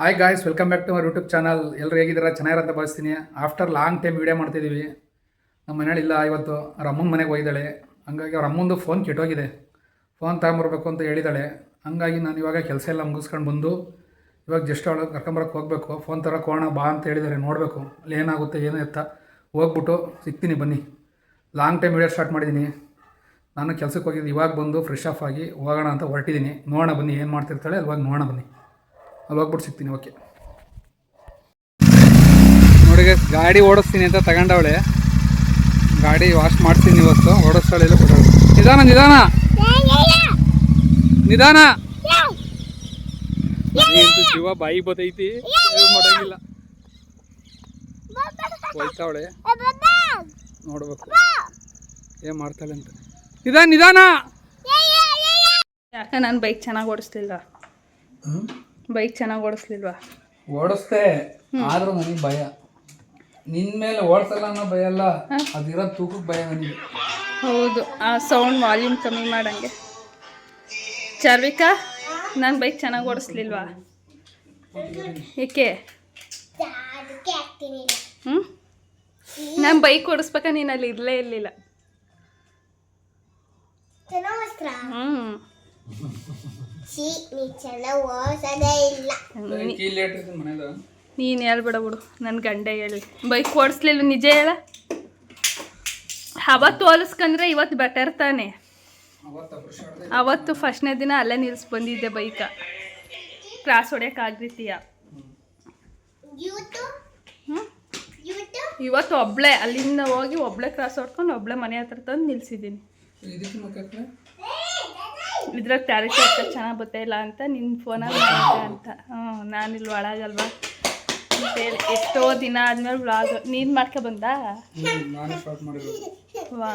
Hi guys, welcome back to our YouTube channel. ಎಲ್ಲರೂ ಹೇಗಿದ್ದೀರಾ? ಚೆನ್ನಾಗಿರಂತ ಭಾವಿಸ್ತೀನಿ. ಆಫ್ಟರ್ ಲಾಂಗ್ ಟೈಮ್ ವೀಡಿಯೋ ಮಾಡ್ತಿದ್ದೀವಿ. ನಮ್ಮ ಮನೇಲಿ ಇಲ್ಲ, ಇವತ್ತು ಅವ್ರ ಅಮ್ಮನ ಮನೆಗೆ ಹೋಗಿದ್ದಾಳೆ. ಹಂಗಾಗಿ ಅವ್ರ ಅಮ್ಮಂದು ಫೋನ್ ಕೆಟ್ಟೋಗಿದೆ. ಫೋನ್ ತಗೊಂಬರ್ಬೇಕು ಅಂತ ಹೇಳಿದ್ದಾಳೆ. ಹಂಗಾಗಿ ನಾನು ಇವಾಗ ಕೆಲಸ ಎಲ್ಲ ಮುಗಿಸ್ಕೊಂಡು ಬಂದು ಇವಾಗ ಜಸ್ಟ್ ಅವಳು ಕರ್ಕೊಂಬರಕ್ಕೆ ಹೋಗಬೇಕು. ಫೋನ್ ತರೋಕೆ ಹೋಗೋಣ ಬಾ ಅಂತ ಹೇಳಿದ್ದಾರೆ. ನೋಡಬೇಕು ಅಲ್ಲಿ ಏನಾಗುತ್ತೆ ಏನು ಎತ್ತ. ಹೋಗ್ಬಿಟ್ಟು ಸಿಗ್ತೀನಿ ಬನ್ನಿ. ಲಾಂಗ್ ಟೈಮ್ ವೀಡಿಯೋ ಸ್ಟಾರ್ಟ್ ಮಾಡಿದ್ದೀನಿ. ನಾನು ಕೆಲಸಕ್ಕೆ ಹೋಗಿದ್ದು, ಇವಾಗ ಬಂದು ಫ್ರೆಶ್ ಆಫ್ ಆಗಿ ಹೋಗೋಣ ಅಂತ ಹೊರಟಿದ್ದೀನಿ. ನೋಡೋಣ ಬನ್ನಿ ಏನು ಮಾಡ್ತಿರ್ತಾಳೆ. ಅಲ್ವಾಗ ನೋಡೋಣ ಬನ್ನಿ. ಅಲ್ಲಿ ಹೋಗ್ಬಿಟ್ಟು ಸಿಗ್ತೀನಿ. ಓಕೆ ನೋಡಿ, ಗಾಡಿ ಓಡಿಸ್ತೀನಿ ಅಂತ ತಗೊಂಡವಳೆ. ಗಾಡಿ ವಾಶ್ ಮಾಡ್ತೀನಿ ಇವತ್ತು. ಓಡಿಸ್ತಾಳೆ ಇಲ್ಲ ಕೊಡೋಳು. ನಿಧಾನ ನಿಧಾನ ನಿಧಾನ. ನನಗಂತೂ ಜೀವ ಬಾಯಿ ಬತ್ತೈತಿ, ಮಾಡೋಂಗಿಲ್ಲ. ಹೋಯ್ತಾವಳೆ, ನೋಡ್ಬೇಕು ಏನು ಮಾಡ್ತಾಳೆ ಅಂತ. ನಿಧಾನ ನಿಧಾನ. ಯಾಕೆ ನಾನು ಬೈಕ್ ಚೆನ್ನಾಗಿ ಓಡಿಸ್ಲಿಲ್ಲ? ಬೈಕ್ ಚೆನ್ನಾಗಿ ಓಡಿಸ್ಲಿಲ್ವಾ? ಓಡಿಸ್ತೆ, ಆದ್ರೂ ನನಗೆ ಭಯ. ನಿನ್ನ ಮೇಲೆ ಓಡಿಸಲ್ಲ ಅನ್ನೋ ಭಯ ಅಲ್ಲ, ಅದಿರೋ ತೂಕಕ್ಕೆ ಭಯ ನನಗೆ. ಹೌದು, ಆ ಸೌಂಡ್ ವಾಲ್ಯೂಮ್ ಕಮ್ಮಿ ಮಾಡಂಗೆ. ಚಾರ್ವಿಕಾ, ನಾನು ಬೈಕ್ ಚೆನ್ನಾಗಿ ಓಡಿಸ್ಲಿಲ್ವಾ? ಏಕೆ? ನಾನು ಬೈಕ್ ಓಡಿಸ್ಬೇಕ ನೀನು ಅಲ್ಲಿ ಇರಲೇ ಇರಲಿಲ್ಲ. ನೀನು ಹೇಳ್ಬೇಡ ಬಿಡು, ನನ್ನ ಗಂಡೆ ಹೇಳಿ. ಬೈಕ್ ಓಡಿಸ್ಲಿಲ್ಲ, ನಿಜ ಹೇಳ. ಅವತ್ತು ಹೋಲಿಸ್ಕೊಂಡ್ರೆ ಇವತ್ತು ಬೆಟರ್ ತಾನೆ. ಅವತ್ತು ಫಸ್ಟ್ನೇ ದಿನ ಅಲ್ಲೇ ನಿಲ್ಸಿ ಬಂದಿದ್ದೆ ಬೈಕ. ಕ್ರಾಸ್ ಹೊಡ್ಯೋಕ್ಕಾಗ್ರಿತೀಯ. ಇವತ್ತು ಒಬ್ಳೆ ಅಲ್ಲಿಂದ ಹೋಗಿ ಒಬ್ಳೆ ಕ್ರಾಸ್ ಹೊಡ್ಕೊಂಡು ಒಬ್ಳೆ ಮನೆ ಹತ್ರ ತಂದು ನಿಲ್ಸಿದ್ದೀನಿ. ಇದ್ರಾಗ ಕ್ಲಾರಿಟಿ ಅಷ್ಟು ಚೆನ್ನಾಗಿ ಗೊತ್ತಾಯಿಲ್ಲ ಅಂತ ನಿನ್ನ ಫೋನಲ್ಲಿ ಮಾಡಿದೆ ಅಂತ. ನಾನಿಲ್ಲಿ ಒಳಗಲ್ವಾ ಅಂತೇಳಿ ಎಷ್ಟೋ ದಿನ ಆದ್ಮೇಲೆ ವ್ಲಾಗ್ ನೀನು ಮಾಡ್ಕೊ ಬಂದ. ವಾ,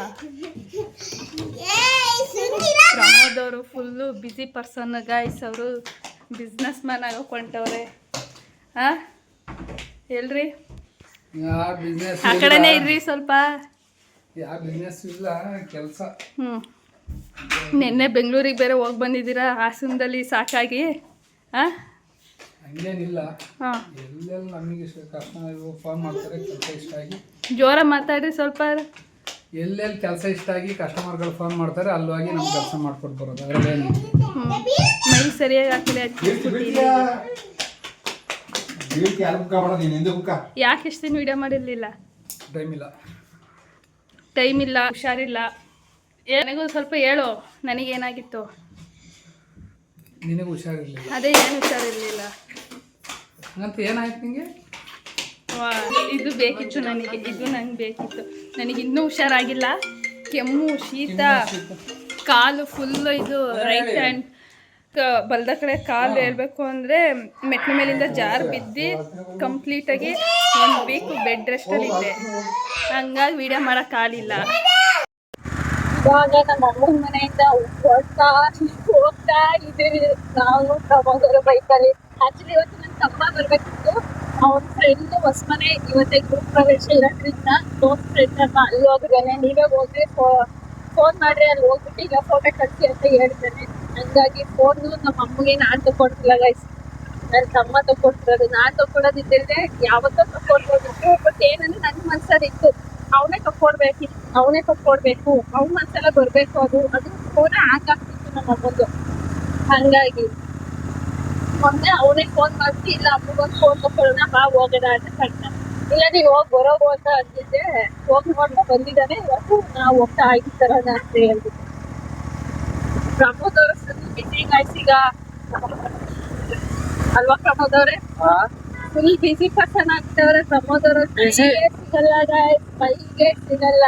ಪ್ರಮೋದ್ ಅವರು ಫುಲ್ಲು ಬ್ಯುಸಿ ಪರ್ಸನ್ ಗಾಯ್ಸ್. ಅವರು ಬಿಸ್ನೆಸ್ ಮ್ಯಾನ್ ಆಗೋಕೊಂಡವ್ರೆ. ಹಾಂ ಹೇಳ್ರಿ, ಆ ಕಡೆನೇ ಇರ್ರಿ ಸ್ವಲ್ಪ. ನಿನ್ನೆ ಬೆಂಗಳೂರಿಗೆ ಬೇರೆ ಹೋಗಿ ಬಂದಿದ್ದೀರಾ, ಹಾಸನದಲ್ಲಿ ಸಾಕಾಗಿ. ಹಾಂ ಹಂಗೇನಿಲ್ಲ, ಎಲ್ಲೆಲ್ಲ ನಮಗೆ ಫೋನ್ ಮಾಡ್ತಾರೆ ಕೆಲಸ ಇಷ್ಟ ಆಗಿ. ಜೋರ ಮಾತಾಡ್ರಿ ಸ್ವಲ್ಪ. ಎಲ್ಲೆಲ್ಲಿ ಕೆಲಸ ಇಷ್ಟ ಆಗಿ ಕಸ್ಟಮರ್ಗಳು ಫೋನ್ ಮಾಡ್ತಾರೆ, ಅಲ್ಲೋಗಿ ನಮ್ಗೆ ಕೆಲಸ ಮಾಡ್ಕೊಟ್ಟು ಬರೋದು. ಅದರಲ್ಲೇನು ಮೈ ಸರಿಯಾಗಿ ಹಾಕಿದೆ. ಯಾಕೆ ಎಷ್ಟು ದಿನ ವಿಡಿಯೋ ಮಾಡಿರಲಿಲ್ಲ? ಟೈಮ್ ಇಲ್ಲ, ಹುಷಾರಿಲ್ಲ. ನನಗೂ ಸ್ವಲ್ಪ ಹೇಳು, ನನಗೇನಾಗಿತ್ತು? ನಿನಗೂ ಹುಷಾರಿರಲಿಲ್ಲ? ಅದೇ, ಏನು ಹುಷಾರಿರಲಿಲ್ಲ ಅಂತ. ಏನಾಯ್ತು ನಿಮಗೆ? ಇದು ಬೇಕಿತ್ತು ನನಗೆ, ಇದು ನಂಗೆ ಬೇಕಿತ್ತು. ನನಗೆ ಇನ್ನೂ ಹುಷಾರಾಗಿಲ್ಲ. ಕೆಮ್ಮು, ಶೀತ, ಕಾಲು ಫುಲ್ಲು. ಇದು ರೈಟ್ ಹ್ಯಾಂಡ್ ಬಲ್ದ ಕಡೆ ಕಾಲು ಹೇಳ್ಬೇಕು ಅಂದರೆ ಮೆಟ್ಲ ಮೇಲಿಂದ ಜಾರ್ ಬಿದ್ದು ಕಂಪ್ಲೀಟಾಗಿ 1 ವೀಕ್ ಬೆಡ್ ರೆಸ್ಟಲ್ಲಿದ್ದೆ. ಹಂಗಾಗಿ ವಿಡಿಯೋ ಮಾಡೋಕ್ಕಾಗಲಿಲ್ಲ. ಇವಾಗ ನಮ್ಮ ಅಮ್ಮನ ಮನೆಯಿಂದ ಹೋಗ್ತಾ ಇದ್ದೀವಿ ನಾವು ಪ್ರಮೋದರ ಬೈಕಲ್ಲಿ. ಆ್ಯಕ್ಚುಲಿ ಇವತ್ತು ನನ್ನ ತಮ್ಮ ಬರಬೇಕಿತ್ತು. ಅವನ ಫ್ರೆಂಡ್ ಹೊಸ ಮನೆ ಇವತ್ತೇ ಗ್ರೂಪ್ ಪ್ರವೇಶ ಇರೋದ್ರಿಂದ ಕ್ಲೋಸ್ ಫ್ರೆಂಡ್ ಅಮ್ಮ ಅಲ್ಲಿ ಹೋಗಿದ್ದಾನೆ. ನೀವೇ ಹೋಗಿ ಫೋನ್ ಮಾಡಿರಿ, ಅಲ್ಲಿ ಹೋಗ್ಬಿಟ್ಟು ಈಗ ಫೋಟೋ ಕಳಿಸಿ ಅಂತ ಹೇಳ್ತಾನೆ. ಹಂಗಾಗಿ ಫೋನು ನಮ್ಮ ಅಮ್ಮಗೆ ನಾನು ತಗೊಡ್ತಿಲ್ಲ ಗೈಸ್, ನನ್ನ ತಮ್ಮ ತಗೊಡ್ತಿರೋದು. ನಾನು ತಗೊಡೋದಿದ್ದರೆ ಯಾವತ್ತೋ ತಗೊಡ್ಬೋದಿತ್ತು. ಬಟ್ ಏನಂದ್ರೆ ನನ್ನ ಮನಸ್ಸಲ್ಲಿತ್ತು ಅವನೇ ತಕ್ಕೊಡ್ಬೇಕು, ಅವ್ನ ಮನಸ್ಸೆಲ್ಲ ಬರಬೇಕು. ಅದು ಫೋನ ಹಾಕಾಗ್ತಿತ್ತು ನಮ್ಮ ಅಮ್ಮಂದು. ಹಂಗಾಗಿ ಮೊನ್ನೆ ಅವನೇ ಫೋನ್ ಮಾಡ್ತಿ, ಇಲ್ಲ ಅಮ್ಮಗೊಂದು ಫೋನ್ ತಗೊಳ್ಳೋಣ ಬಾ ಹೋಗೋಣ ಅಂತ ಕಂಡ. ಇಲ್ಲ ನೀನು ಹೋಗಿ ಬರೋದು ಅಂತ ಅಂದಿದ್ದೆ. ಹೋಗಿ ನೋಡ್ತಾ ಬಂದಿದ್ದಾನೆ. ಇವತ್ತು ನಾವು ಹೋಗ್ತಾ ಆಗಿರ್ತಾರಣ ಅಂತ ಹೇಳ್ಬಿಟ್ಟು. ಪ್ರಮೋದ್ ಅವರು ಬಿಸಿ ಗಾಯ್ಸ್ ಈಗ ಅಲ್ವಾ? ಪ್ರಮೋದ್ ಅವರೇ ಫುಲ್ ಬಿಸಿ ಪರ್ಸನ್ ಆಗ್ತವ್ರೆ. ಪ್ರಮೋದ್ ಅವರು ಸಿಗಲ್ಲ ಗಾಯ್ಸ್, ಬೈಗೆ ಸಿಗಲ್ಲ.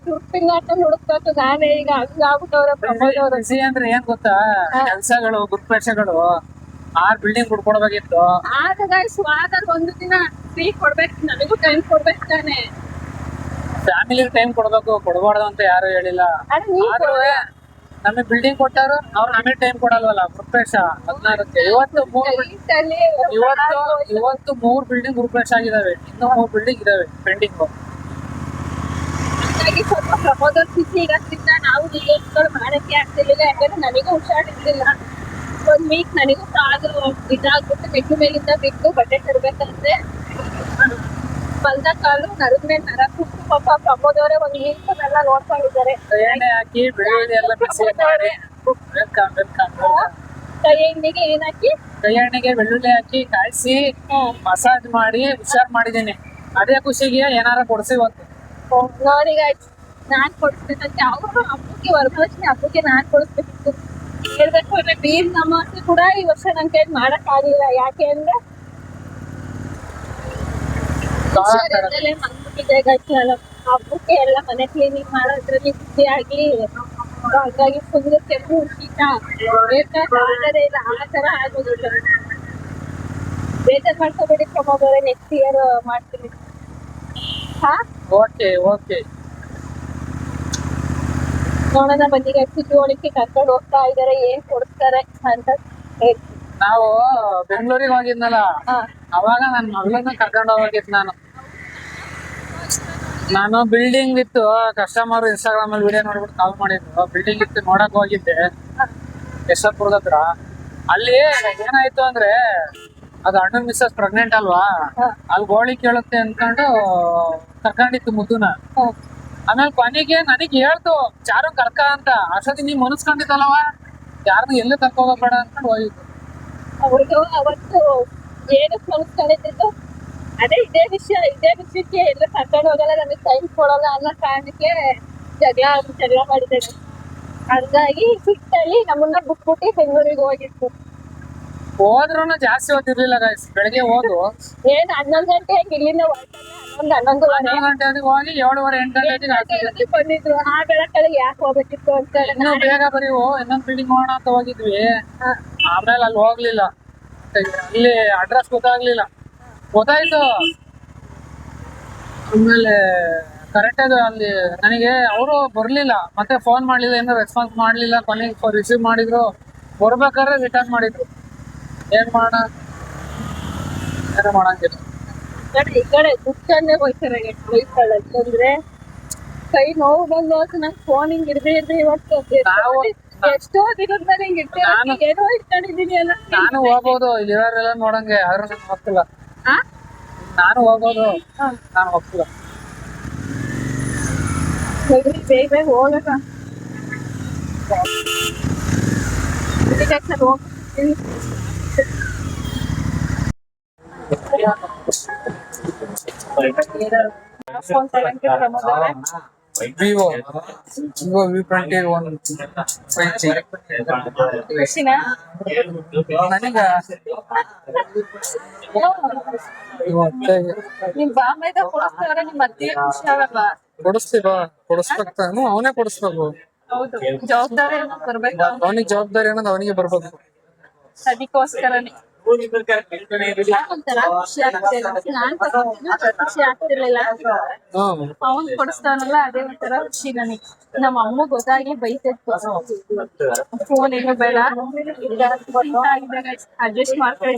ತುರ್ಪಿಂಗ್ ಆಟ ಹುಡುಕ್ಬೇಕು. ನಾನೇ ಈಗ ಹಂಗಾಗ್ಬಿಟ್ಟವ್ರೆ ಪ್ರಮೋದ್ ಅವರು. ಬಿಸಿ ಅಂದ್ರೆ ಏನ್ ಗೊತ್ತಾ, ಕೆಲಸಗಳು, ಗುರುಪೇಕ್ಷಗಳು, 6 ಬಿಲ್ಡಿಂಗ್ ಹುಡ್ಕೊಡ್ಬೇಕಿತ್ತು. ಆಗ ಗಾಯ್ಸ್ ವಾರದಲ್ಲಿ 1 ದಿನ ಫ್ರೀ ಕೊಡ್ಬೇಕು. ನನಗೂ ಟೈಮ್ ಕೊಡ್ಬೇಕು ತಾನೆ. ಫ್ಯಾಮಿಲಿ ಟೈಮ್ ಕೊಡ್ಬೇಕು, ಕೊಡಬಾರ್ದು ಅಂತ ಯಾರು ಹೇಳಿಲ್ಲ. ನಮಗೆ ಬಿಲ್ಡಿಂಗ್ ಕೊಟ್ಟಾರು, ಅವ್ರು ನಮಗೆ ಟೈಮ್ ಕೊಡಲ್ವಲ್ಲ. ಗುರುಪೇಕ್ಷ 16ಕ್ಕೆ ಇವತ್ತು 3 ಬಿಲ್ಡಿಂಗ್ ಗುರುಪೇಕ್ಷ ಆಗಿದಾವೆ. ಇನ್ನೂ 3 ಬಿಲ್ಡಿಂಗ್ ಇದಾವೆ ಪೆಂಡಿಂಗ್. ಹಾಗಾಗಿ ಸ್ವಲ್ಪ ಪ್ರಮೋದ್ ಬಿಸಿ ಇರೋದ್ರಿಂದ ನಾವು ವಿಡಿಯೋಸ್ಗಳು ಮಾಡಕ್ಕೆ ಆಗ್ತಿರ್ಲಿಲ್ಲ. ಯಾಕಂದ್ರೆ ನನಗೂ ಹುಷಾರಿರ್ಲಿಲ್ಲ. ಒಂದ್ ವೀಕ್ ನನಗೂ ಕಾಲು ಇದಾಗ್ಬಿಟ್ಟು ಬೆಟ್ಟು ಮೇಲಿಂದ ಬಿಟ್ಟು ಬಟ್ಟೆ ತರ್ಬೇಕಂದ್ರೆ ಬಲ್ದ ಕಾಲು ನರದ ಮೇಲೆ ನರ ಕುಟ್ಟು ಪಾಪ ಪ್ರಮೋದವರೇ ಒಂದ್ ವೀಕ್ ನನ್ನ ನೋಡ್ಕೊಂಡಿದ್ದಾರೆ. ಎಣ್ಣೆ ಹಾಕಿ ಬೆಳ್ಳುಳ್ಳಿ ಎಲ್ಲ ಮಿಕ್ಸಿ ಮಾಡಿ ಕೈ ಎಣ್ಣೆಗೆ ಏನ್ ಹಾಕಿ ಕೈ ಎಣ್ಣೆಗೆ ಬೆಳ್ಳುಳ್ಳಿ ಹಾಕಿ ಕಾಯಿಸಿ ಮಸಾಜ್ ಮಾಡಿ ಹುಷಾರ್ ಮಾಡಿದೀನಿ. ಅದೇ ಖುಷಿಗೆ ಏನಾರ ಕೊಡ್ಸಿ ಇವತ್ತು. ನೋಡಿಗಾಯ್ತು ನಾನ್ ಕೊಡಿಸ್ಬೇಕಂತೆ ಅವರು ಹಬ್ಬಕ್ಕೆ ವರಮಹಾಲಕ್ಷ್ಮಿ ಹಬ್ಬಕ್ಕೆ ನಾನ್ ಕೊಡಿಸ್ಬೇಕಿತ್ತು. ಹೇಳ್ಬೇಕು ಅಂದ್ರೆ ಬೀರ್ ನಮಾಸೆ ಕೂಡ ಈ ವರ್ಷ ನನ್ ಕೈ ಮಾಡಕ್ ಆಗಿಲ್ಲ. ಯಾಕೆ ಅಂದ್ರೆ ಬಂದ್ಬಿಟ್ಟಿದೆ ಹಬ್ಬಕ್ಕೆ ಎಲ್ಲ ಮನೆ ಕ್ಲೀನಿಂಗ್ ಮಾಡೋದ್ರಲ್ಲಿ ಖುಷಿ ಆಗಿ ಹಾಗಾಗಿ ಫುಲ್ ಕೆಮ್ಮು ಶೀತ ಆಗದೇ ಇಲ್ಲ ಆ ತರ ಆಗೋದಿಲ್ಲ. ಬೇಜಾರ್ ಮಾಡ್ಕೋಬೇಡಿ ಪ್ರಮೋದವರೇ, ನೆಕ್ಸ್ಟ್ ಇಯರ್ ಮಾಡ್ತೀನಿ. ಹಾ ಓಕೆ ಓಕೆ ನೋಡೋಣ ಬನ್ನಿಗೆ ಕುತೂಹಲಕ್ಕೆ ಕರ್ಕೊಂಡು ಹೋಗ್ತಾ ಇದಾರೆ, ಏನ್ ಕೊಡ್ತಾರೆ ಅಂತ ಹೇಳ್ತೀನಿ. ನಾವು ಬೆಂಗಳೂರಿಗೆ ಹೋಗಿದ್ನಲ್ಲ, ಅವಾಗ ನನ್ ಮಗಳನ್ನ ಕರ್ಕೊಂಡು ಹೋಗಿದ್ ನಾನು ಬಿಲ್ಡಿಂಗ್ ಇತ್ತು. ಕಸ್ಟಮರ್ ಇನ್ಸ್ಟಾಗ್ರಾಮ್ ಅಲ್ಲಿ ವಿಡಿಯೋ ನೋಡ್ಬಿಟ್ಟು ಕಾಲ್ ಮಾಡಿದ್ರು. ಬಿಲ್ಡಿಂಗ್ ಇತ್ತು ನೋಡಕ್ ಹೋಗಿದ್ದೆ ಯಶವಂತಪುರದ ಹತ್ರ. ಅಲ್ಲಿ ಏನಾಯ್ತು ಅಂದ್ರೆ ಅದು ಅಣ್ಣನ್ ಮಿಸ್ಸಸ್ ಪ್ರೆಗ್ನೆಂಟ್ ಅಲ್ವಾ, ಅಲ್ಲಿ ಗೋಳಿ ಕೇಳುತ್ತೆ ಅನ್ಕೊಂಡು ಕರ್ಕೊಂಡಿತ್ತು ಮುದ್ದುನ. ಆಮೇಲೆ ಕೊನೆಗೆ ನನಗೆ ಹೇಳ್ತು ಚಾರು ಕರ್ಕ ಅಂತ. ಅಷ್ಟೊತ್ತಿಗೆ ನೀವ್ ಮನಸ್ಕೊಂಡಿದ್ದಲ್ಲವ, ಯಾರನ್ನ ಎಲ್ಲೂ ಕರ್ಕೋಬೇಡ ಅಂತ ಹೋಗಿತ್ತು. ಅವ್ರಿಗೂ ಅವತ್ತು ಏನು ಮನಸ್ಕೊಂಡಿದ್ದು ಅದೇ ಇದೇ ವಿಷಯಕ್ಕೆ ಎಲ್ಲ ಕರ್ಕೊಂಡು ಹೋಗಲ್ಲ, ನಮಗೆ ಟೈಮ್ ಕೊಡಲ್ಲ ಅನ್ನೋ ಕಾರಣಕ್ಕೆ ಜಗಳ ಮಾಡಿದ್ದೇನೆ. ಹಂಗಾಗಿ ಸಿಟ್ಟಲ್ಲಿ ನಮ್ಮನ್ನ ಬಿಟ್ಬಿಟ್ಟು ಬೆಂಗಳೂರಿಗೆ ಹೋಗಿತ್ತು. ಹೋದ್ರೂ ಜಾಸ್ತಿ ಹೊತ್ತಿರ್ಲಿಲ್ಲ ಗೈಸ್. ಬೆಳಗ್ಗೆ ಹೋದು ಏನ್ 11 ಗಂಟೆ ಇಲ್ಲಿಂದ 11 ಗಂಟೆ ಹೋಗಿ 7:30 8 ಗಂಟೆಗೆ ಬಂದಿದ್ರು. ಆ ಬೆಳಕಲ್ಲಿ ಯಾಕೆ ಹೋಗ್ಬೇಕಿತ್ತು ಅಂತ ಇನ್ನೂ ಬೇಗ ಬರೀವು ಇನ್ನೊಂದ್ ಬಿಲ್ಡಿಂಗ್ ಹೋಗೋಣ ಅಂತ ಹೋಗಿದ್ವಿ. ಆಮೇಲೆ ಅಲ್ಲಿ ಹೋಗ್ಲಿಲ್ಲ, ಅಲ್ಲಿ ಅಡ್ರೆಸ್ ಗೊತ್ತಾಗ್ಲಿಲ್ಲ. ಗೊತ್ತಾಯ್ತು ಆಮೇಲೆ ಕರೆಕ್ಟ್ ಆಗಿ ಅಲ್ಲಿ ನನಗೆ ಅವರು ಬರ್ಲಿಲ್ಲ, ಮತ್ತೆ ಫೋನ್ ಮಾಡ್ಲಿಲ್ಲ, ಏನೋ ರೆಸ್ಪಾನ್ಸ್ ಮಾಡ್ಲಿಲ್ಲ. ಕೊನೆಗೆ ರಿಸೀವ್ ಮಾಡಿದ್ರು, ಬರ್ಬೇಕಾದ್ರೆ ರಿಟರ್ನ್ ಮಾಡಿದ್ರು. ಏನ್ ಮಾಡೋಣ, ಏನೋ ಮಾಡಂಗಿಲ್ಲ. ಈ ಕಡೆ ದುಡ್ಡನ್ನೇ ಹೋಯ್ತಾರೆ ಅಂದ್ರೆ ಕೈ ನೋವು ಬಂದು ನಂಗೆ ಫೋನ್ ಹಿಂಗ್ ಹಿಡ್ದು ಇವತ್ತು ಎಷ್ಟೋ ದಿನದ ಹಿಂಗ್ ಇರ್ತೀನಿ ಏನೋ ಇಟ್ಕೊಂಡಿದೀನಿ ಅಲ್ಲ. ನಾನು ಹೋಗ್ಬೋದು, ಇಲ್ಲಿರೋರೆಲ್ಲ ನೋಡಂಗೆ, ಆದ್ರೂ ನಾನು ಹೋಗ್ತಿಲ್ಲ. ನಾನು ಹೋಗ್ಬೋದು, ನಾನು ಹೋಗ್ತಿಲ್ಲ. ಬೇಗ ಬೇಗ ಹೋಗೋಣ. ಫೋನ್ ತಗೊಂಡ್ರೆ ಪ್ರಮೋದವರೇ ವಿವೋ V21 5G ಖುಷಿನಾ? ನನಗ ನಿಮ್ ಬಾಂಬೆದ ಕೊಡಿಸ್ತಾರ, ನಿಮ್ ಅತ್ತೆ ಖುಷಿ ಆಗಲ್ವಾ? ಕೊಡಿಸ್ಬೇಕು, ಅವನೇ ಕೊಡಿಸ್ಬೇಕು. ಹೌದು, ಜವಾಬ್ದಾರಿ ಅನ್ನೋದು ಬರ್ಬೇಕು. ಅವನಿಗೆ ಜವಾಬ್ದಾರಿ ಅನ್ನೋದು ಅವನಿಗೆ ಬರ್ಬೇಕು. ಅದಕ್ಕೋಸ್ಕರನೇ ಒಂಥರ ಖುಷಿ ಆಗ್ತಿಲ್ಲ. ನಾನ್ ಖುಷಿ ಆಗ್ತಿರ್ಲಿಲ್ಲ, ಅವನ್ ಕೊಡಿಸ್ತಾನಲ್ಲ ಅದೇ ಒಂಥರ ಖುಷಿ ನನಗೆ. ನಮ್ಮ ಅಮ್ಮ ಗೊತ್ತಾಗಿ ಬೈತಿತ್ತು, ಫೋನ್ ಏನು ಬೇಡ ಅಡ್ಜಸ್ಟ್ ಮಾಡ್ಕೊಳ್ಳಿ,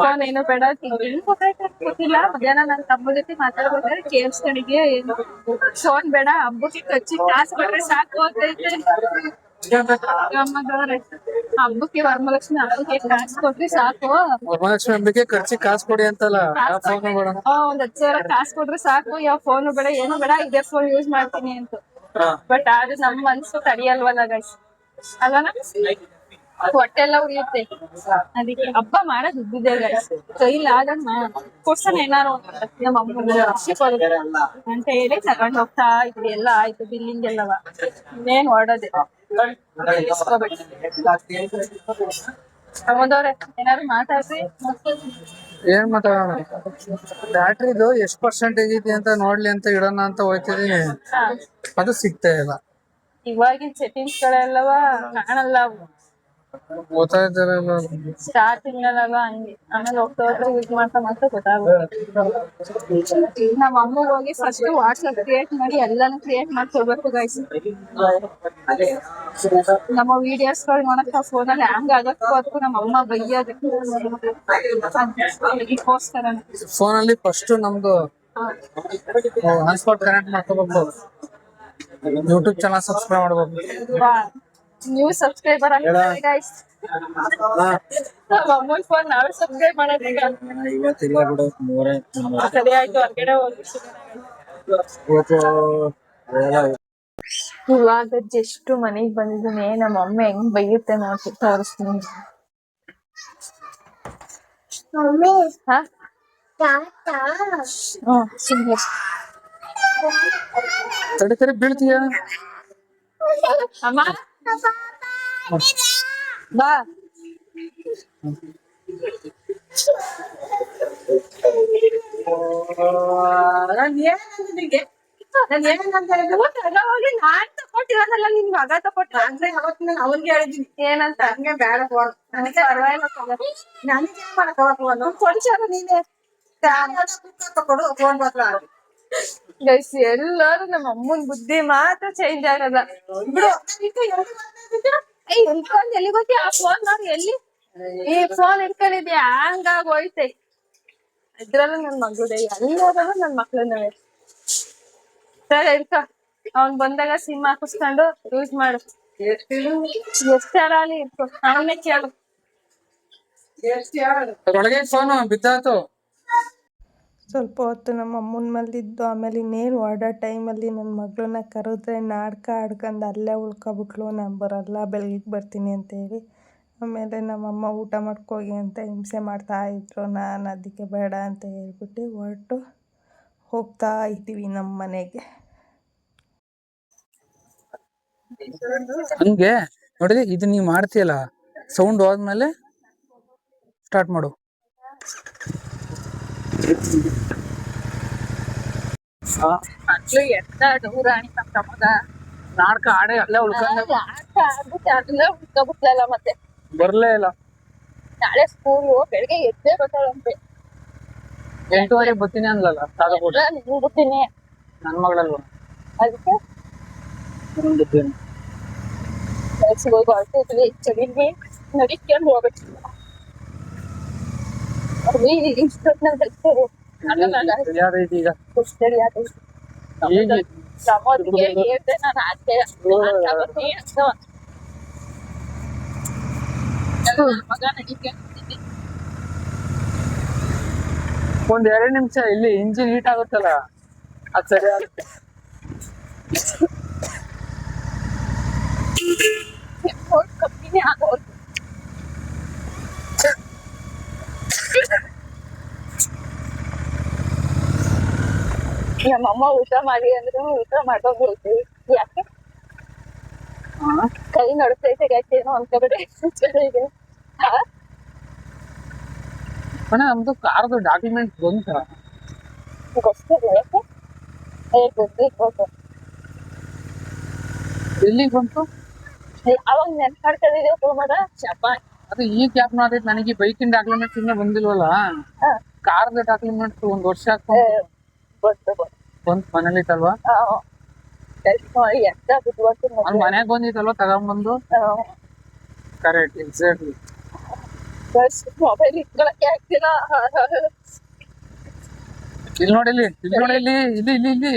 ಫೋನ್ ಏನು ಬೇಡ. ಹೆಂಗ್ ಗೊತ್ತಾಯ್ತು ಗೊತ್ತಿಲ್ಲ. ಮಧ್ಯಾಹ್ನ ನನ್ನ ತಮ್ಮ ಜೊತೆ ಮಾತಾಡ್ಬೇಕಾದ್ರೆ ಕೇಳಿಸ್ಕೊಂಡಿದ್ಯಾ ಏನು ಫೋನ್ ಬೇಡ, ಹಬ್ಬಕ್ಕೆ ಖರ್ಚಿ ಕಾಸು ಕೊಟ್ರೆ ಸಾಕು ಅಂತೈತೆ. ಹಬ್ಬಕ್ಕೆ ವರಮಹಾಲಕ್ಷ್ಮಿ ಹಬ್ಬಕ್ಕೆ ಕಾಸು ಕೊಟ್ರೆ ಸಾಕು, ವರಮಹಾಲಕ್ಷ್ಮಿ ಹಬ್ಬಕ್ಕೆ ಖರ್ಚಿಗೆ ಕಾಸು ಕೊಡಿ ಅಂತಲ್ಲ, ಒಂದ್ 10,000 ಕಾಸು ಕೊಟ್ರೆ ಸಾಕು, ಯಾವ ಫೋನು ಬೇಡ ಏನು ಬೇಡ, ಇದೇ ಫೋನ್ ಯೂಸ್ ಮಾಡ್ತೀನಿ ಅಂತ. ಬಟ್ ಅದು ನಮ್ ಮನ್ಸು ತಡಿಯಲ್ವಲ್ಲ ಗೈಸ್, ಅಲ್ವನ? ಹೊಟ್ಟೆಲ್ಲ ಉಳಿಯುತ್ತೆ. ಅದಕ್ಕೆ ಹಬ್ಬ ಮಾಡೋದು ಇದ್ದಿದೆ ಗೈಸ್, ಕೈಲಿ ಆಗಂಗ್ ಕೊಡ್ಸೋಣ ಏನಾರು ನಮ್ಮ ಅಮ್ಮ ಖುಷಿ ಕೊಡುತ್ತೆ ಅಂತ ಹೇಳಿ ತಗೊಂಡ್ ಹೋಗ್ತಾ ಇದ್ವಿ. ಎಲ್ಲ ಆಯ್ತು ಬಿಲ್ಲಿಂಗ್ ಎಲ್ಲವ, ಇನ್ನೇನ್ ಹೊರಡೋದೆ. ಪ್ರಮೋದವ್ರೆ ಏನಾದ್ರು ಮಾತಾಡ್ರಿ. ಏನ್ ಮಾತಾಡೋಣ, ಬ್ಯಾಟ್ರಿದು ಎಷ್ಟು ಪರ್ಸೆಂಟೇಜ್ ಐತಿ ಅಂತ ನೋಡ್ಲಿ ಅಂತ ಇಡೋಣ ಅಂತ ಹೋಯ್ತಿದೀನಿ, ಅದು ಸಿಗ್ತಾ ಇಲ್ಲ. ಇವಾಗಿನ ಸೆಟ್ಟಿಂಗ್ಸ್ ಗಳೆಲ್ಲವ ಕಾಣಲ್ಲ, ಗೊತ್ತಾಯ್ತಾರಲ್ಲ ಸ್ಟಾರ್ಟಿಂಗ್ ಅಲ್ಲ ಹಂಗೆ. ಆಮೇಲೆ ಹೋಗ್ತಾ ಹೋದ್ರೆ ಯೂಸ್ ಮಾಡ್ತಾ ಮಾತ್ರ ಗೊತ್ತಾಗುತ್ತೆ. ನಮ್ಮ ಅಮ್ಮಗೆ ಹೋಗಿ ಫಸ್ಟ್ ವಾಟ್ಸ್ಆಪ್ ಕ್ರಿಯೇಟ್ ಮಾಡಿ ಎಲ್ಲಾನು ಕ್ರಿಯೇಟ್ ಮಾಡಿ ಕೊಡ್ಬೇಕು ಗೈಸ್. ನಮ್ಮ ವಿಡಿಯೋಸ್ ಗಳು ನೋಡಕ್ ಫೋನಲ್ಲಿ ಹ್ಯಾಂಗ್ ಆಗಕ್ಕೂ ನಮ್ಮ ಅಮ್ಮ ಬೈಯೋದು. ಅದಕ್ಕೋಸ್ಕರ ಫೋನಲ್ಲಿ ಫಸ್ಟ್ ನಮ್ದು ಹಾಟ್ಸ್ಪಾಟ್ ಕನೆಕ್ಟ್ ಮಾಡ್ಕೋಬೇಕು, ಯೂಟ್ಯೂಬ್ ಚಾನಲ್ ಸಬ್ಸ್ಕ್ರೈಬ್ ಮಾಡ್ಬೇಕು. ನೀವು ಸಬ್ಸ್ಕ್ರೈಬರ್ ಆಗ್ತೀರಾ ಗೈಸ್. ನಮ್ಮ ಅಮ್ಮನ ಫೋನ್ ನಾವೇ ಸಬ್ಸ್ಕ್ರೈಬ್ ಮಾಡೋದೀಗ. ಇವತ್ತಿಲ್ಲ ಬಿಡು, ಸರಿ ಆಯ್ತು, ಹೊರಗಡೆ ಹೋಗಿ. ಇವಾಗ ಜಸ್ಟ್ ಮನೆಗ್ ಬಂದಿದ್ದೀನಿ. ನಮ್ಮ ಅಮ್ಮ ಹೆಂಗ್ ಬೈಯುತ್ತೆ ನೋಡಿ ತೋರಿಸ್ತೀನಿ. ಹಾ ಸುಮ್ಮನೆ ತಡೆ ತಡೆ ಬೀಳ್ತೀಯ. ಅಮ್ಮ ಬಾ. ನಾನ್ ಏನಂತ ಹೇಳಿದ್ರೆ ಹೋಗಿ ನಾನ್ ತಕೊಟ್ಟಿರೋದಲ್ಲ, ನಿನ್ ಮಗ ತಕೊಟ್ಟ ಅಂದ್ರೆ ಅವತ್ತು ನಾನು ಅವ್ರಿಗೆ ಹೇಳಿದೀನಿ ಏನಂತ. ಹಂಗೆ ಬೇಡ ಫೋನ್ ನನಗೆ ಪರವಾಗಿಲ್ಲ, ನನಗೆ ಮಾಡಕ್ ಕೊಡ್ಸಾರ ನೀನೆ ತಕೊಡು ಫೋನ್ ಮಾತ್ರ. ಗೈಸ್ ಎಲ್ಲರೂ ನಮ್ಮ ಅಮ್ಮನ್ ಬುದ್ಧಿ ಮಾತ್ರ ಚೇಂಜ್ ಆಗಲ್ಲ ಬಿಡು. ಇಟ್ಕೊಂಡ್ ಎಲ್ಲಿ ಗೊತ್ತಿ ಆ ಫೋನ್ ನೋಡಿ, ಎಲ್ಲಿ ಈ ಫೋನ್ ಇಟ್ಕೊಂಡಿದ್ಯಾ ಹಂಗಾಗಿ ಹೋಯ್ತೆ. ಇದ್ರಲ್ಲೂ ನನ್ ಮಗ್ಳದೆ, ಎಲ್ಲರೂ ನನ್ ಮಕ್ಳನ್ನವೇ. ಸರಿ ಇಡ್ಕೊ, ಅವ್ನ್ ಬಂದಾಗ ಸಿಮ್ ಹಾಕಿಸ್ಕೊಂಡು ಯೂಸ್ ಮಾಡು. ಎಷ್ಟಾಗಲಿ ಇಟ್ಕೊ, ಅವನ್ನೇ ಕೇಳು. ಒಳಗೆ ಫೋನು ಬಿದ್ದಾತು. ಸ್ವಲ್ಪ ಹೊತ್ತು ನಮ್ಮ ಅಮ್ಮನ ಮೇಲಿದ್ದು, ಆಮೇಲೆ ಇನ್ನೇನು ಹೊರಡೋ ಟೈಮಲ್ಲಿ ನನ್ನ ಮಗಳನ್ನ ಕರೆದ್ರೆ ನಾಟಕ ಆಡ್ಕೊಂಡು ಅಲ್ಲೇ ಉಳ್ಕೊಬಿಟ್ಲು. ನಾನು ಬರಲ್ಲ, ಬೆಳಗ್ಗೆ ಬರ್ತೀನಿ ಅಂತೇಳಿ. ಆಮೇಲೆ ನಮ್ಮಮ್ಮ ಊಟ ಮಾಡ್ಕೋಗಿ ಅಂತ ಹಿಂಸೆ ಮಾಡ್ತಾಯಿದ್ರು. ನಾನು ಅದಕ್ಕೆ ಬೇಡ ಅಂತ ಹೇಳ್ಬಿಟ್ಟು ಹೊರಟು ಹೋಗ್ತಾ ಇದ್ದೀವಿ ನಮ್ಮ ಮನೆಗೆ. ಹಂಗೆ ನೋಡಿದ್ರೆ ಇದು ನೀವು ಮಾಡ್ತೀಯಲ್ಲ, ಸೌಂಡ್ ಹೋದ್ಮೇಲೆ ಸ್ಟಾರ್ಟ್ ಮಾಡು. ಮಕ್ಳು ಎತ್ತ ದೂರಾಣಿ ನಮ್ಮ ತಮ್ಮಗ ನಾಟಕ ಆಡೇ ಅಲ್ಲೇ ಉಳ್ಕೊಂಡ ಆಟ ಆಡ್ಬಿಟ್ಟು ಅಲ್ಲೇ ಉಳ್ಕೊಬಿಟ್ಲಲ್ಲ. ಮತ್ತೆ ಬರ್ಲೇ ಇಲ್ಲ. ನಾಳೆ ಸ್ಕೂಲು ಬೆಳಗ್ಗೆ ಎದ್ದೇ ಬರ್ತಾಳಂತೆ. 8:30 ಬರ್ತೀನಿ ಅನ್ಲಲ್ಲ ತಾಗಬಿಟ್ಟು. ನಿನ್ ಬಿಡ್ತೀನಿ ನನ್ ಮಗಳಲ್ವ, ಅದಕ್ಕೆ ನನ್ ಬುದ್ಧಿನಿ. ಹೋಗಿ ಹೊರಟಿದ್ವಿ, ಚಳಿಗೆ ನಡಿಕೊಂಡು ಹೋಗ್ಬೇಕು. ಇಷ್ಟೊತ್ತಿನಲ್ಲಿ ಬರ್ತಾರೆ ಈಗ ಪ್ರಮೋದ್ಗೆ ಹೇಳ್ದೆ ನಾನು ಆಚೆ ಅಂತ ಮಗ ನಡಿಕೊಂಡು ಒಂದ್ 2 ನಿಮಿಷ ಇಲ್ಲಿ ಇಂಜಿನ್ ಹೀಟ್ ಆಗುತ್ತಲ್ಲ, ಅದ್ ಸರಿ ಆಗುತ್ತೆ. ಕಪ್ಪಿನೇ ಆಗೋದು. ನಮ್ಮಮ್ಮ ಊಟ ಮಾಡಿ ಅಂದ್ರೆ ಊಟ ಮಾಡ್ಕೊಂಡ್ಬಿಡ್ತೀವಿ. ಯಾಕೆ ಕೈ ನಡ್ತೈತೆ ಗಟ್ಟೇನೋ ಅನ್ಕೋಬೇಡಿ. ಚಳಿಗೆ ಅಣ್ಣ ನಮ್ದು ಕಾರ್ದು ಡಾಕ್ಯುಮೆಂಟ್ ಬಂತ ಗೊತ್ತಿಲ್ಲ. ಯಾಕೆ ಗೊತ್ತಿರ್ಬೋದು. ಎಲ್ಲಿಗೆ ಬಂತು? ಅವಾಗ ನೆನ್ಪ್ ಮಾಡ್ಕೊಂಡಿದ್ದೀವಿ ಮಗ ಚಪ್ಪ. ಅದು ಈ ಗ್ಯಾಪ್ ಮಾಡೈತೆ ನನಗೆ. ಬೈಕಿನ ಡಾಕ್ಯುಮೆಂಟ್ಸ್ ಇನ್ನೂ ಬಂದಿಲ್ವಲ್ಲ, ಕಾರ್ದ ಡಾಕ್ಯುಮೆಂಟ್ಸ್ 1 ವರ್ಷ ಬಂತು ಮನೇಲಿ ಇತ್ತಲ್ವಾ. ಎಂತ ಬುದ್ಧಿವಂತ ಅವ್ನ ಮನೆಗ್ ಬಂದಿತ್ತಲ್ವಾ ತಗೊಂಬಂದು. Correct, exactly. ಮೊಬೈಲ್ ಇಟ್ಕೊಳಕ್ಕೆ ಆಗ್ತಿಲ್ಲ. ಇಲ್ಲಿ ನೋಡಿ, ಇಲ್ಲಿ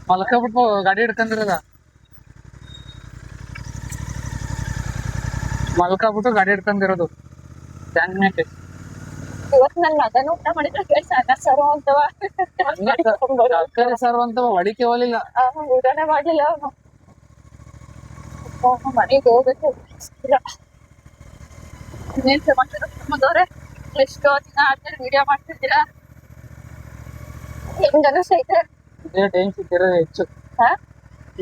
ಮಲ್ಕೊಬಿಟ್ಟು ಗಾಡಿ ಹಿಡ್ಕೊಂಡಿರೋದ. ಮಲ್ಕೊಬಿಟ್ಟು ಗಾಡಿ ಹಿಡ್ಕೊಂಡಿರೋದು. ಇವತ್ತು ನನ್ ಮಗನ ಊಟ ಮಾಡಿದ್ರೆ ಕೇಳ್ಸ ಅನ್ನ ಸಾರು ಅಂತವ ತರಕಾರಿ ಸಾರು ಅಂತ ಹೊಡಿಕೆ ಹೋಲಿಲ್ಲ. ಊಟನೇ ಮಾಡಿಲ್ಲ ಅವನು. ಮನೆಗೆ ಹೋಗ್ಬೇಕು. ಇನ್ನೇನ್ ಸಮಾಚಾರ ಸಂಬಂಧವ್ರೆ? ಎಷ್ಟೋ ದಿನ ಆದ್ಮೇಲೆ ವಿಡಿಯೋ ಮಾಡ್ತಿದ್ದೀರಾ, ಹೆಂಗ ಅನಿಸ್ತೈತೆ? ಇದೇ ಟೈಮ್ ಸಿಕ್ಕಿರೋದೇ ಹೆಚ್ಚು.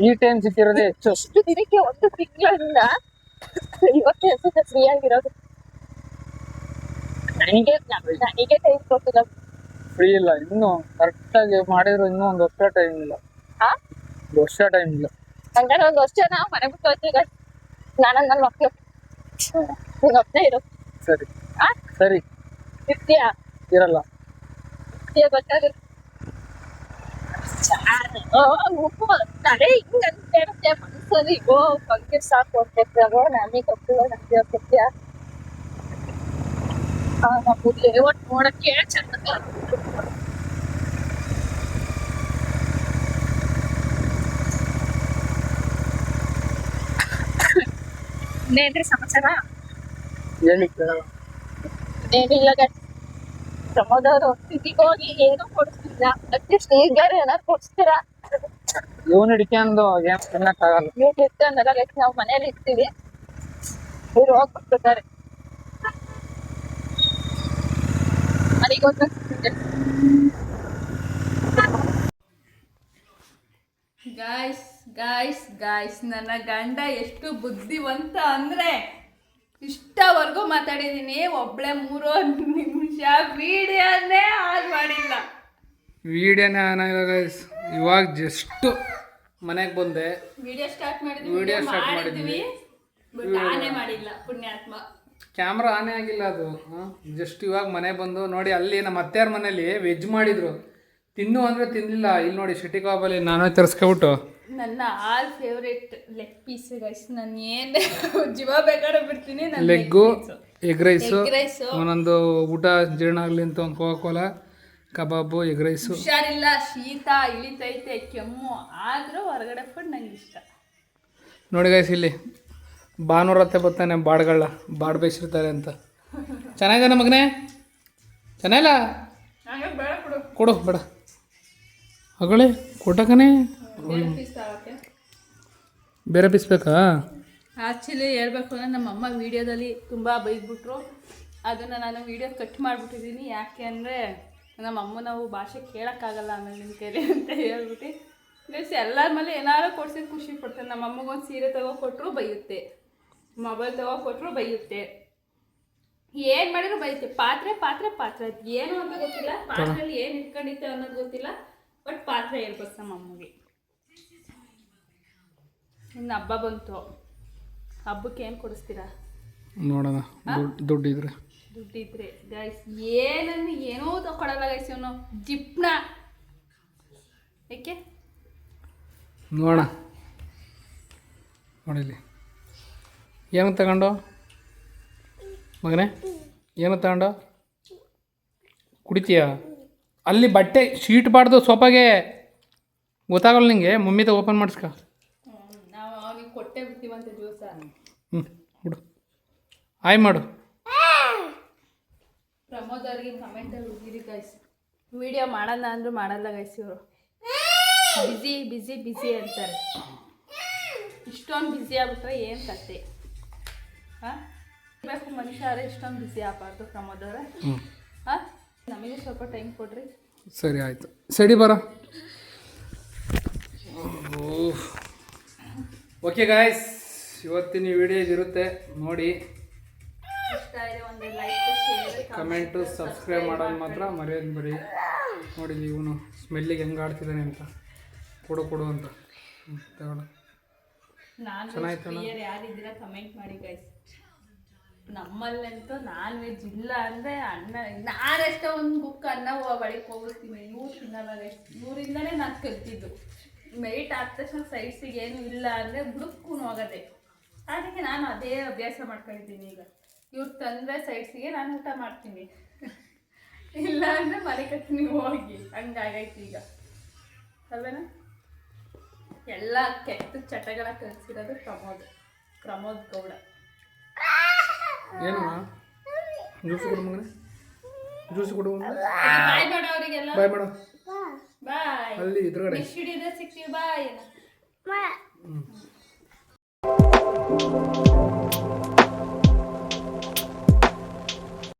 ಈ ಟೈಮ್ ಸಿಕ್ಕಿರೋದೇ ಹೆಚ್ಚು. ಅಷ್ಟು ದಿನಕ್ಕೆ 1 ತಿಂಗಳಿಂದ ಇವತ್ತು ಅನ್ಸುತ್ತೆ ಫ್ರೀ ಆಗಿರೋದು. ನನಗೆ ಟೈಮ್ ಕೊಟ್ಟಿಲ್ಲ. ಫ್ರೀ ಇಲ್ಲ ಇನ್ನು. ಕರೆಕ್ಟ್ ಆಗಿ ಮಾಡಿದ್ರು ಇನ್ನೂ 1 ವರ್ಷ ಟೈಮ್ ಇಲ್ಲ. 1 ವರ್ಷ ಟೈಮ್ ಇಲ್ಲ. ಹಂಗಾರೆ 1 ವರ್ಷ ನಾವು ಮನೆ ಬಿಟ್ಟು ಹೋಗ್ತೀವಿ. ನಾನು ನನ್ನ ಮಕ್ಕಳು ನೀನ್ ಒಬ್ಬನೇ ಇರು. ಸರಿ ಸರಿ. ಇರ್ತೀಯಾ? ಇರಲ್ಲ. ಗೊತ್ತಾಗ ತಲೆ ಹಿಂಗಂತೆ ಮನ್ಸಲ್ಲಿ ಬಗ್ಗೆ ಸಾಕು ಹೋಗ್ತಿರ್ತಾರೋ ನಮಗೆ ಗೊತ್ತಿಲ್ಲ. ನಮ್ಗೆ ಹೋಗ್ತಿರ್ತೀಯ ಒಟ್ಟು ನೋಡಕ್ಕೆ ಚಂದ. ಇನ್ನೇನ್ರಿ ಸಮಾಚಾರ? ಹೇಳಿ ಕೇಳೋಣ. ಏನಿಲ್ಲ ಗೈಸ್, ಪ್ರಮೋದ್ ಅವರು ಸಿಟಿಗೆ ಹೋಗಿ ಏನೂ ಕೊಡಿಸ್ತಿಲ್ಲ. ಅಟ್ಲೀಸ್ಟ್ ಈಗಾರು ಏನಾದ್ರು ಕೊಡಿಸ್ತೀರಾ? ಇವನ್ ಹಿಡ್ಕೊಂಡು ಏನ್ ತಿನ್ನಕ್ಕಾಗಲ್ಲ. ನೀವು ಇರ್ತಂದಾಗ ಗೈಸ್ ನಾವು ಮನೇಲಿ ಇರ್ತೀವಿ, ಇವ್ರು ಹೋಗ್ಬಿಡ್ತಾರೆ. ನನಗೊಂದು ಗಾಯ್ಸ್ ನನ್ನ ಗಂಡ ಎಷ್ಟು ಬುದ್ಧಿವಂತ ಅಂದ್ರೆ ಇಷ್ಟವರೆಗೂ ಮಾತಾಡಿದೀನಿ, ಒಬ್ಳೆ 3 ನಿಮಿಷ ವಿಡಿಯೋನೇ ಆನ್ ಮಾಡಿಲ್ಲ. ವಿಡಿಯೋನೇ ಆನ್ ಆಗಿಲ್ಲ ಗೈಸ್. ಇವಾಗ ಜಸ್ಟ್ ಮನೆಗೆ ಬಂದೆ, ವಿಡಿಯೋ ಸ್ಟಾರ್ಟ್ ವಿಡಿಯೋ ಸ್ಟಾರ್ಟ್ ಮಾಡಿದ್ವಿ. ಬಟ್ ಆನೇ ಮಾಡಿಲ್ಲ ಪುಣ್ಯಾತ್ಮ. ಕ್ಯಾಮ್ರಾ ಆನೇ ಆಗಿಲ್ಲ ಅದು. ಜಸ್ಟ್ ಇವಾಗ ಮನೆ ಬಂದು ನೋಡಿ, ಅಲ್ಲಿ ನಮ್ಮ ಅತ್ತೆಯವ್ರ ಮನೇಲಿ ವೆಜ್ ಮಾಡಿದ್ರು. ತಿನ್ನು ಅಂದರೆ ತಿನ್ನಲಿಲ್ಲ. ಇಲ್ಲಿ ನೋಡಿ ಸಿಟಿ ಕಬಾಬಲ್ಲಿ ನಾನೇ ತರಿಸ್ಕೊಬಿಟ್ಟು ನನ್ನ all favourite leg piece guys. ನಾನು ಏನು ಜೀವ ಬೇಕಾದ್ರೆ ಬಿಡ್ತೀನಿ. Leg, egg rice, egg rice, ಒಂದೊಂದು ಊಟ ಜೀರ್ಣ ಆಗಲಿ ಅಂತ ಒಂದು ಕೋಲಾ, ಕಬಾಬು, ಎಗ್ ರೈಸು. ಹುಷಾರಿಲ್ಲ, ಶೀತ ಇಳಿತೈತೆ, ಕೆಮ್ಮು ಆದರೂ ಹೊರಗಡೆ ಫುಡ್ ನಂಗೆ ಇಷ್ಟ. ನೋಡಿ ಗೈಸ್, ಇಲ್ಲಿ ಭಾನುವಾರ ಹತ್ತೆ ಬರ್ತಾನೆ ಬಾಡ್ಗಳ ಬಾಡ್ ಬೇಯಿಸಿರ್ತಾರೆ ಅಂತ. ಚೆನ್ನಾಗಿದ್ದಾನೆ ಮಗನೇ? ಚೆನ್ನಾಗಿಲ್ಲ? ಬೇಡ ಕೊಡು. ಕೊಡು ಬೇಡ, ಹೊಗಳೇ ಕೊಟ್ಟಕನೇ. ಬೇರೆ ಪೀಸ್ ಬೇಕಾ? ಆ್ಯಕ್ಚುಲಿ ಹೇಳ್ಬೇಕು ಅಂದರೆ ನಮ್ಮಮ್ಮ ವೀಡಿಯೋದಲ್ಲಿ ತುಂಬ ಬೈದ್ಬಿಟ್ರು. ಅದನ್ನು ನಾನು ವೀಡಿಯೋ ಕಟ್ ಮಾಡಿಬಿಟ್ಟಿದ್ದೀನಿ. ಯಾಕೆ ಅಂದರೆ ನಮ್ಮಮ್ಮ ನಾವು ಭಾಷೆ ಕೇಳೋಕ್ಕಾಗಲ್ಲ ಆಮೇಲೆ ನಿಮ್ಮ ಕೈಲಿ ಅಂತ ಹೇಳ್ಬಿಟ್ಟು. ಪ್ಲಸ್ ಎಲ್ಲರ ಮೇಲೆ ಏನಾರು ಕೊಡ್ಸಿದ್ದು ಖುಷಿ ಪಡ್ತಾರೆ. ನಮ್ಮ ಅಮ್ಮಗೊಂದು ಸೀರೆ ಕೊಟ್ಟರು ಬೈಯುತ್ತೆ, ಮೊಬೈಲ್ ಕೊಟ್ಟರು ಬೈಯುತ್ತೆ, ಏನು ಮಾಡಿದ್ರು ಬೈಯುತ್ತೆ. ಪಾತ್ರೆ ಅದು ಏನು ಅಂತ ಗೊತ್ತಿಲ್ಲ, ಪಾತ್ರೆಯಲ್ಲಿ ಏನು ಇಟ್ಕೊಂಡಿತ್ತೆ ಅನ್ನೋದು ಗೊತ್ತಿಲ್ಲ, ಬಟ್ ಪಾತ್ರೆ ಹೇಳ್ಬೇಕು ನಮ್ಮ ಅಮ್ಮಗೆ. ಇನ್ನು ಹಬ್ಬ ಬಂತು, ಹಬ್ಬಕ್ಕೆ ಏನು ಕೊಡಿಸ್ತೀರಾ ನೋಡೋಣ. ದುಡ್ಡಿದ್ರೆ ಗೈಸ್ ಏನೋ ತಗೊಳಲ್ಲ ಗೈಸ್. ಇವನು ಜಿಪ್ನ ಏಕೆ ನೋಡೋಣ. ನೋಡಿಲಿ ಏನು ತಗೊಂಡು ಮಗನೇ, ಏನು ತಗೊಂಡು ಕುಡಿತೀಯ? ಅಲ್ಲಿ ಬಟ್ಟೆ ಶೀಟ್ ಬಾರ್ದು ಸೋಫಾಗೆ, ಗೊತ್ತಾಗಲ್ಲ ನಿಂಗೆ. ಮಮ್ಮಿತ ಓಪನ್ ಮಾಡಿಸ್ಕ. ನಾವು ಅವನಿಗೆ ಕೊಟ್ಟೆ ಬಿಡ್ತೀವಂತೆ ಜ್ಯೂಸ. ಬಿಡು, ಆಯ್ ಮಾಡು. ಪ್ರಮೋದ್ ಅವ್ರಿಗೆ ಕಮೆಂಟಲ್ಲಿ ಹೋಗಿರಿ ಗೈಸ್, ವಿಡಿಯೋ ಮಾಡೋಣ ಅಂದರೂ ಮಾಡಲ್ಲ ಗೈಸ್. ಇವರು ಬಿಸಿ ಅಂತಾರೆ. ಇಷ್ಟೊಂದು ಬಿಸಿ ಆಗ್ಬಿಟ್ರೆ ಏನು ಕತೆ? ಹಾಂ, ಬೇಕು ಮನುಷ್ಯರೇ ಇಷ್ಟೊಂದು ಬಿಸಿ ಆಗಬಾರ್ದು ಪ್ರಮೋದ್ ಅವರೇ. ಹಾಂ, ನಮಗೆ ಸ್ವಲ್ಪ ಟೈಮ್ ಕೊಡ್ರಿ. ಸರಿ ಆಯಿತು, ಸರಿ ಬರ. ಓಕೆ ಗಾಯ್ಸ್, ಇವತ್ತಿನ ವಿಡಿಯೋ ಇರುತ್ತೆ ನೋಡಿ. ಇಷ್ಟ ಇದೆ ಒಂದು ಲೈಕ್, ಶೇರ್, ಕಮೆಂಟು, ಸಬ್ಸ್ಕ್ರೈಬ್ ಮಾಡೋದು ಮಾತ್ರ ಮರೆಯೋದು ಬರೀ. ನೋಡಿ ಇವನು ಸ್ಮೆಲ್ಲಿಗೆ ಹೆಂಗೆ ಆಡ್ತಿದ್ದಾನೆ ಅಂತ. ಕೊಡು ಅಂತ ತಗೊಳ್ಳ. ನಾನು ಯಾರಿದ್ದೀರಾ ಕಮೆಂಟ್ ಮಾಡಿ ಗೈಸ್. ನಮ್ಮಲ್ಲಂತೂ ನಾನ್ ವೆಜ್ ಇಲ್ಲ ಅಂದರೆ ಅನ್ನ, ನಾನೆಷ್ಟೋ ಒಂದು ಬುಕ್ ಅನ್ನ ಬಳಿಗೆ ಹೋಗ್ಬಿಡ್ತೀನಿ. ಇವ್ರು ತಿನ್ನಲ್ಲ ಗೈಸ್. ಇವರಿಂದನೇ ನಾನು ಕಲ್ತಿದ್ದು. ಮೆರಿಟ್ ಆದ ತಕ್ಷಣ ಸೈಡ್ಸಿಗೆ ಏನು ಇಲ್ಲ ಅಂದರೆ ಬುಡಕ್ಕೂ ಹೋಗೋದೆ. ಅದಕ್ಕೆ ನಾನು ಅದೇ ಅಭ್ಯಾಸ ಮಾಡ್ಕೊಂಡಿದ್ದೀನಿ. ಈಗ ಇವ್ರು ತಂದರೆ ಸೈಡ್ಸಿಗೆ ನಾನು ಊಟ ಮಾಡ್ತೀನಿ, ಇಲ್ಲ ಅಂದರೆ ಮನೆ ಕತ್ತೀನಿ ಹೋಗಿ. ಹಂಗಾಗೈತಿ ಈಗ ಅಲ್ವೇನಾ? ಎಲ್ಲ ಕೆಟ್ಟ ಚಟಗಳ ಕಲಿಸಿರೋದು ಪ್ರಮೋದ್ ಗೌಡ. ಏನು ಜ್ಯೂಸ್ ಕೊಡು ಮಗನೇ, ಜ್ಯೂಸ್ ಕೊಡು. ಬಾಯ್ ಮಾಡು ಅವರಿಗೆಲ್ಲ. ಬಾಯ್ ಮಾಡು. ಬಾಯ್. ಅಲ್ಲಿ ಇದ್ರಗಡೆ ನೆಕ್ಸ್ಟ್ ವಿಡಿಯೋದಲ್ಲಿ ಸಿಗ್ತೀವಿ. ಬಾಯ್.